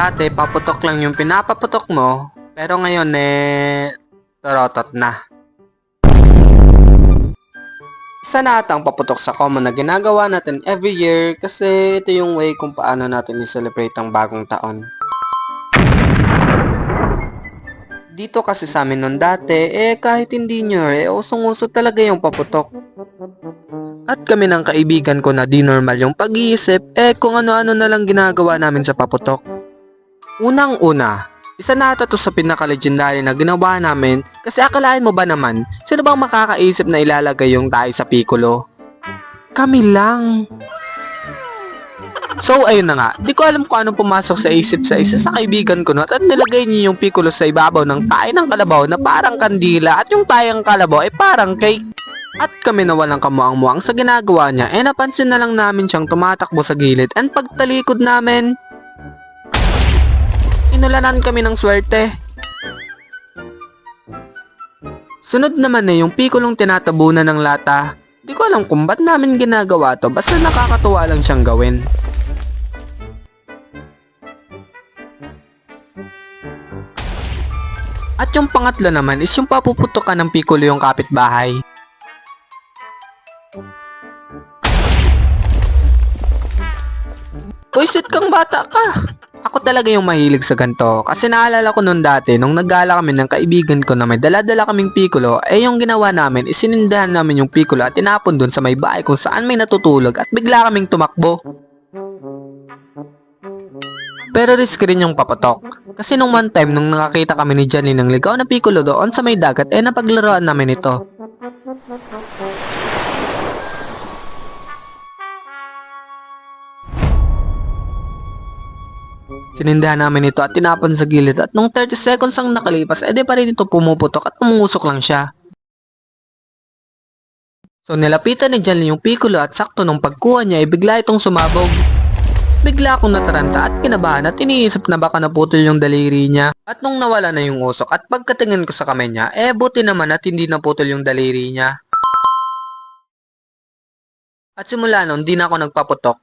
Dati, paputok lang yung pinapaputok mo, pero ngayon torotot na. Isa na atang paputok sa common na ginagawa natin every year kasi ito yung way kung paano natin i-celebrate ang bagong taon. Dito kasi sa amin nun dati, kahit hindi nyo, usong-uso talaga yung paputok. At kami ng kaibigan ko na di normal yung pag-iisip, kung ano-ano na lang ginagawa namin sa paputok. Unang-una, isa na ata to sa pinaka-legendary na ginawa namin kasi akalain mo ba naman, sino bang makakaisip na ilalagay yung tae sa piccolo? Kami lang. So ayun na nga, di ko alam kung anong pumasok sa isip sa isa sa kaibigan ko at nilagay niya yung piccolo sa ibabaw ng tae ng kalabaw na parang kandila at yung tayang kalabaw ay parang cake. At kami na walang kamuang-muang sa ginagawa niya napansin na lang namin siyang tumatakbo sa gilid and pagtalikod namin, inulanan kami ng swerte. Sunod naman yung pikolong tinatabunan ng lata. Di ko alam kung ba't namin ginagawa to, basta nakakatuwa lang siyang gawin. At yung pangatlo naman is yung papuputukan ng pikolo yung kapitbahay. Puisit kang bata ka! Ako talaga yung mahilig sa ganito kasi naalala ko noon dati nung naggala kami ng kaibigan ko na may dala-dala kaming piccolo yung ginawa namin isinindahan namin yung piccolo at tinapon dun sa may bahay kung saan may natutulog at bigla kaming tumakbo. Pero risky rin yung paputok kasi nung one time nung nakakita kami ni Janine ng ligaw na piccolo doon sa may dagat napaglaruan namin ito. Sinindahan namin ito at tinapon sa gilid at nung 30 seconds ang nakalipas di pa rin ito pumuputok at umusok lang siya. So nilapitan ni Janine yung piccolo at sakto nung pagkuha niya bigla itong sumabog. Bigla akong nataranta at kinabahan at iniisip na baka naputol yung daliri niya. At nung nawala na yung usok at pagkatingin ko sa kamay niya buti naman at hindi naputol yung daliri niya. At simula nun di na ako nagpaputok